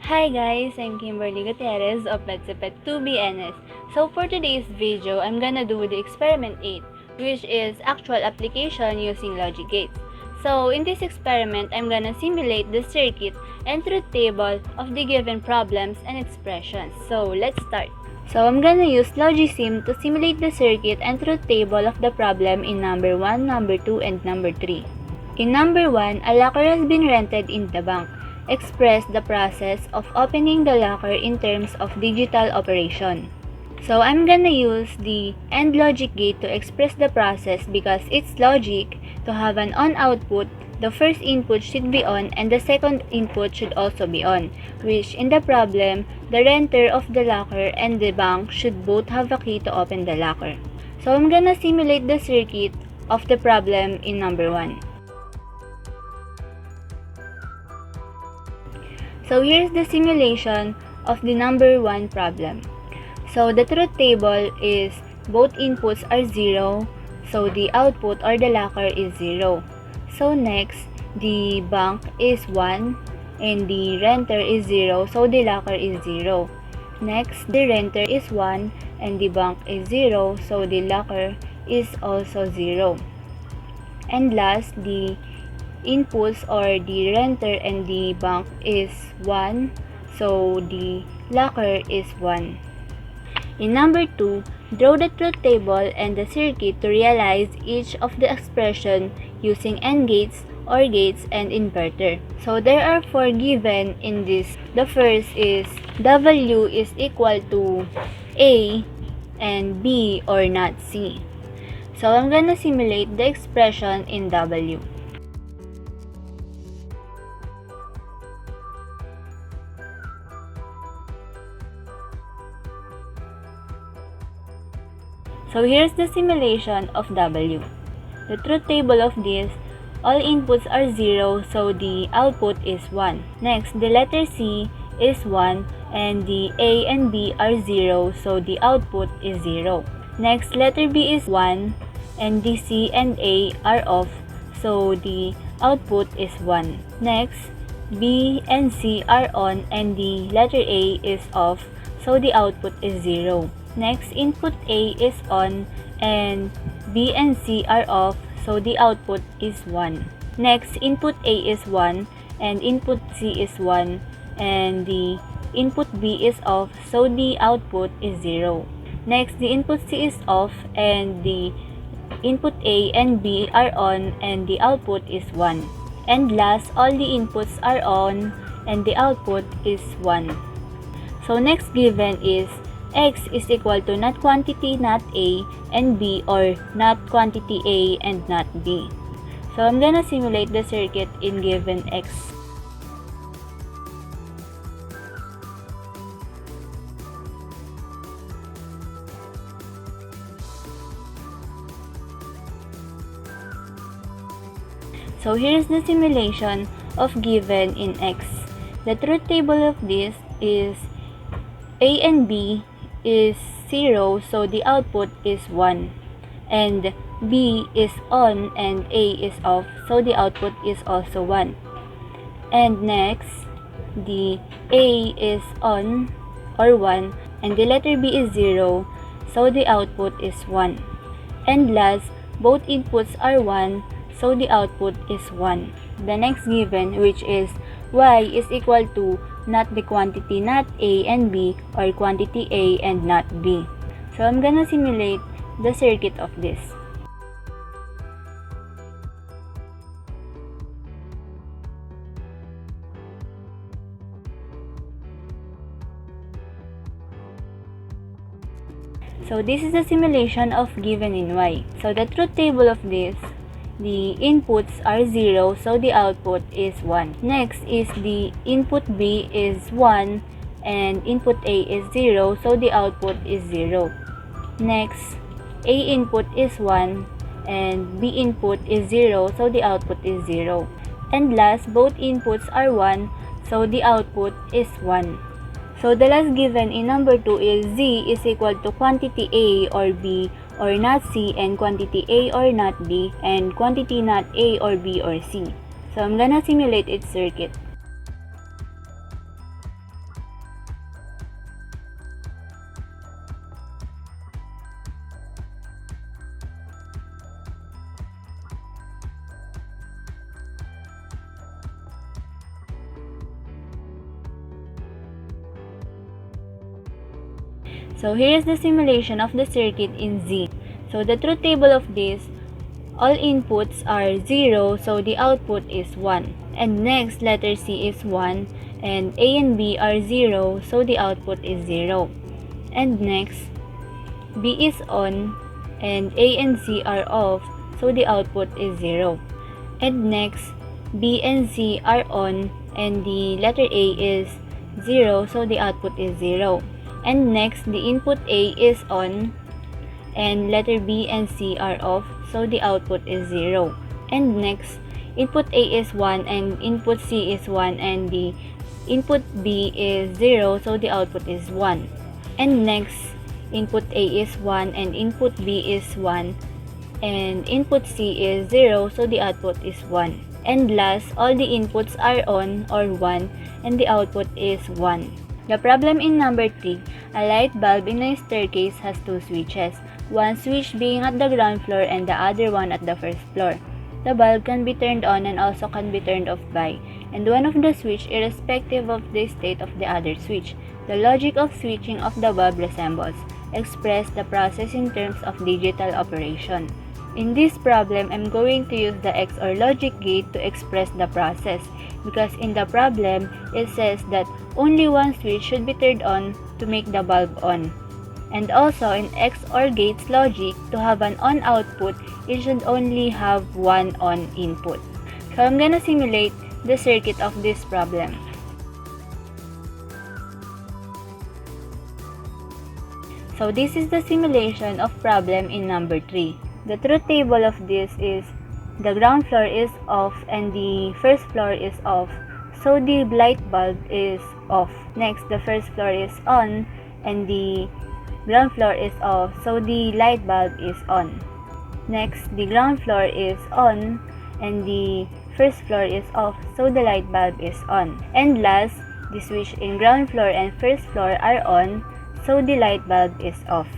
Hi guys, I'm Kimberly Gutierrez of Pet 2BNS. So for today's video, I'm gonna do the experiment 8, which is actual application using logic gates. So in this experiment, I'm gonna simulate the circuit and truth table of the given problems and expressions. So let's start. So I'm gonna use Logisim to simulate the circuit and truth table of the problem in number 1, number 2, and number 3. In number 1, a locker has been rented in the bank. Express the process of opening the locker in terms of digital operation. So I'm gonna use the AND logic gate to express the process because it's logic to have an on output. The first input should be on and the second input should also be on, which in the problem, the renter of the locker and the bank should both have a key to open the locker. So I'm gonna simulate the circuit of the problem in number 1. So here's the simulation of the number 1 problem. So the truth table is both inputs are 0, so the output or the locker is 0. So next, the bank is 1 and the renter is 0, so the locker is 0. Next, the renter is 1 and the bank is 0, so the locker is also 0. And last, the inputs or the renter and the bank is 1, so the locker is 1. In number 2, draw the truth table and the circuit to realize each of the expression using AND gates, OR gates, and inverter. So there are 4 given in this. The first is W is equal to A and B or not C. So I'm gonna simulate the expression in W. So here's the simulation of W. The truth table of this, all inputs are 0, so the output is 1. Next, the letter C is 1 and the A and B are 0, so the output is 0. Next, letter B is 1 and the C and A are off, so the output is 1. Next, B and C are on and the letter A is off, so the output is 0. Next, input A is on and B and C are off, so the output is 1. Next, input A is 1 and input C is 1 and the input B is off, so the output is 0. Next, the input C is off and the input A and B are on and the output is 1. And last, all the inputs are on and the output is 1. So next given is X is equal to not quantity not A and B or not quantity A and not B. So I'm gonna simulate the circuit in given X. So here's the simulation of given in X. The truth table of this is A and B is 0, so the output is 1. And B is on and A is off, so the output is also 1. And next, the A is on or 1 and the letter B is 0, so the output is 1. And last, both inputs are 1, so the output is 1. The next given, which is Y is equal to not the quantity not A and B or quantity A and not B. So I'm gonna simulate the circuit of this. So this is the simulation of given in Y. So the truth table of this, the inputs are 0, so the output is 1. Next is the input B is 1 and input A is 0, so the output is 0. Next, A input is 1 and B input is 0, so the output is 0. And last, both inputs are 1, so the output is 1. So the last given in number 2 is Z is equal to quantity A or B or not C and quantity A or not B and quantity not A or B or C. So I'm gonna simulate its circuit. So here is the simulation of the circuit in Z. So the truth table of this, all inputs are 0, so the output is 1. And next, letter C is 1, and A and B are 0, so the output is 0. And next, B is on, and A and C are off, so the output is 0. And next, B and C are on, and the letter A is 0, so the output is 0. And next, the input A is on, and letter B and C are off, so the output is 0. And next, input A is 1 and input C is 1 and the input B is 0, so the output is 1. And next, input A is 1 and input B is 1 and input C is 0, so the output is 1. And last, all the inputs are on or 1 and the output is 1. The problem in number 3, a light bulb in a staircase has two switches, one switch being at the ground floor and the other one at the first floor. The bulb can be turned on and also can be turned off by, and one of the switch irrespective of the state of the other switch. The logic of switching of the bulb resembles. Express the process in terms of digital operation. In this problem, I'm going to use the XOR logic gate to express the process, because in the problem, it says that only one switch should be turned on to make the bulb on. And also in XOR gate's logic, to have an on output, it should only have one on input. So I'm gonna simulate the circuit of this problem. So this is the simulation of problem in number 3. The truth table of this is the ground floor is off and the first floor is off, so the light bulb is off. Next, the first floor is on and the ground floor is off, so the light bulb is on. Next, the ground floor is on and the first floor is off, so the light bulb is on. And last, the switch in ground floor and first floor are on, so the light bulb is off.